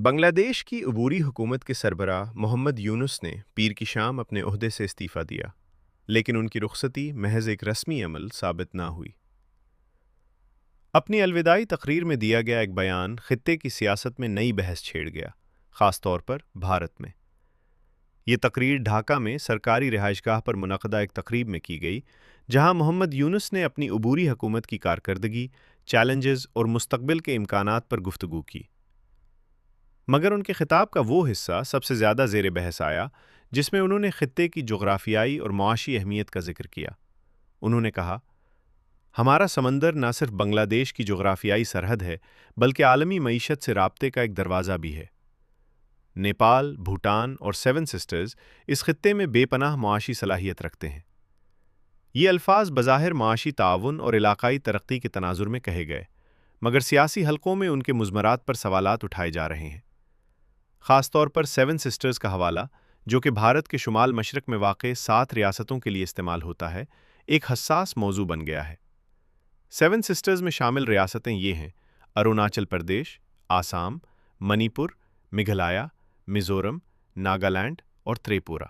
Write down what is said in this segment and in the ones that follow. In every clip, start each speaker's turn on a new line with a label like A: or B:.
A: بنگلہ دیش کی عبوری حکومت کے سربراہ محمد یونس نے پیر کی شام اپنے عہدے سے استعفیٰ دیا، لیکن ان کی رخصتی محض ایک رسمی عمل ثابت نہ ہوئی۔ اپنی الوداعی تقریر میں دیا گیا ایک بیان خطے کی سیاست میں نئی بحث چھیڑ گیا، خاص طور پر بھارت میں۔ یہ تقریر ڈھاکہ میں سرکاری رہائش گاہ پر منعقدہ ایک تقریب میں کی گئی، جہاں محمد یونس نے اپنی عبوری حکومت کی کارکردگی، چیلنجز اور مستقبل کے امکانات پر گفتگو کی۔ مگر ان کے خطاب کا وہ حصہ سب سے زیادہ زیر بحث آیا جس میں انہوں نے خطے کی جغرافیائی اور معاشی اہمیت کا ذکر کیا۔ انہوں نے کہا، ہمارا سمندر نہ صرف بنگلہ دیش کی جغرافیائی سرحد ہے بلکہ عالمی معیشت سے رابطے کا ایک دروازہ بھی ہے۔ نیپال، بھوٹان اور سیون سسٹرز اس خطے میں بے پناہ معاشی صلاحیت رکھتے ہیں۔ یہ الفاظ بظاہر معاشی تعاون اور علاقائی ترقی کے تناظر میں کہے گئے، مگر سیاسی حلقوں میں ان کے مضمرات پر سوالات اٹھائے جا رہے ہیں۔ خاص طور پر سیون سسٹرز کا حوالہ، جو کہ بھارت کے شمال مشرق میں واقع 7 ریاستوں کے لیے استعمال ہوتا ہے، ایک حساس موضوع بن گیا ہے۔ سیون سسٹرز میں شامل ریاستیں یہ ہیں: اروناچل پردیش، آسام، منی پور، میگھالیہ، میزورم، ناگالینڈ اور تریپورہ۔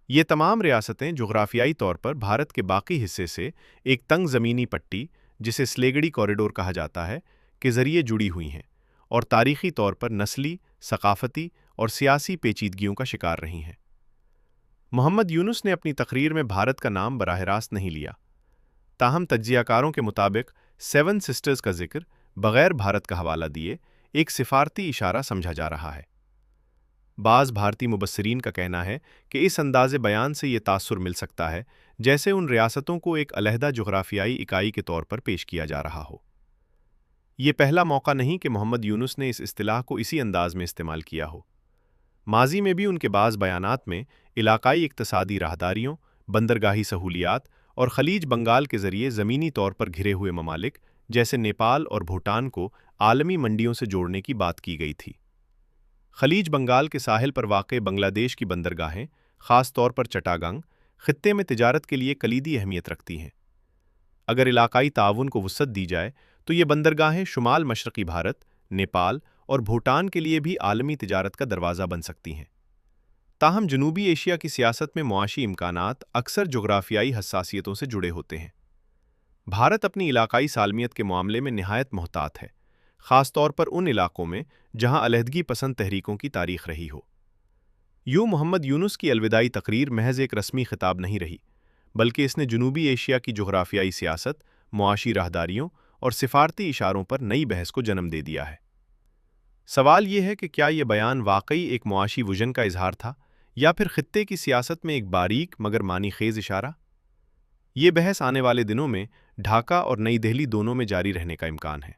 A: یہ تمام ریاستیں جغرافیائی طور پر بھارت کے باقی حصے سے ایک تنگ زمینی پٹی، جسے سلیگڑی کوریڈور کہا جاتا ہے، کے ذریعے جڑی ہوئی ہیں اور تاریخی طور پر نسلی، ثقافتی اور سیاسی پیچیدگیوں کا شکار رہی ہیں۔ محمد یونس نے اپنی تقریر میں بھارت کا نام براہ راست نہیں لیا، تاہم تجزیہ کاروں کے مطابق سیون سسٹرز کا ذکر بغیر بھارت کا حوالہ دیے ایک سفارتی اشارہ سمجھا جا رہا ہے۔ بعض بھارتی مبصرین کا کہنا ہے کہ اس انداز بیان سے یہ تاثر مل سکتا ہے جیسے ان ریاستوں کو ایک علیحدہ جغرافیائی اکائی کے طور پر پیش کیا جا رہا ہو۔ یہ پہلا موقع نہیں کہ محمد یونس نے اس اصطلاح کو اسی انداز میں استعمال کیا ہو۔ ماضی میں بھی ان کے بعض بیانات میں علاقائی اقتصادی راہداریوں، بندرگاہی سہولیات اور خلیج بنگال کے ذریعے زمینی طور پر گھرے ہوئے ممالک جیسے نیپال اور بھوٹان کو عالمی منڈیوں سے جوڑنے کی بات کی گئی تھی۔ خلیج بنگال کے ساحل پر واقع بنگلہ دیش کی بندرگاہیں، خاص طور پر چٹاگانگ، خطے میں تجارت کے لیے کلیدی اہمیت رکھتی ہیں۔ اگر علاقائی تعاون کو وسعت دی جائے تو یہ بندرگاہیں شمال مشرقی بھارت، نیپال اور بھوٹان کے لیے بھی عالمی تجارت کا دروازہ بن سکتی ہیں۔ تاہم جنوبی ایشیا کی سیاست میں معاشی امکانات اکثر جغرافیائی حساسیتوں سے جڑے ہوتے ہیں۔ بھارت اپنی علاقائی سالمیت کے معاملے میں نہایت محتاط ہے، خاص طور پر ان علاقوں میں جہاں علیحدگی پسند تحریکوں کی تاریخ رہی ہو۔ محمد یونس کی الوداعی تقریر محض ایک رسمی خطاب نہیں رہی، بلکہ اس نے جنوبی ایشیا کی جغرافیائی سیاست، معاشی راہداریوں اور سفارتی اشاروں پر نئی بحث کو جنم دے دیا ہے۔ سوال یہ ہے کہ کیا یہ بیان واقعی ایک معاشی وژن کا اظہار تھا یا پھر خطے کی سیاست میں ایک باریک مگر معنی خیز اشارہ؟ یہ بحث آنے والے دنوں میں ڈھاکہ اور نئی دہلی دونوں میں جاری رہنے کا امکان ہے۔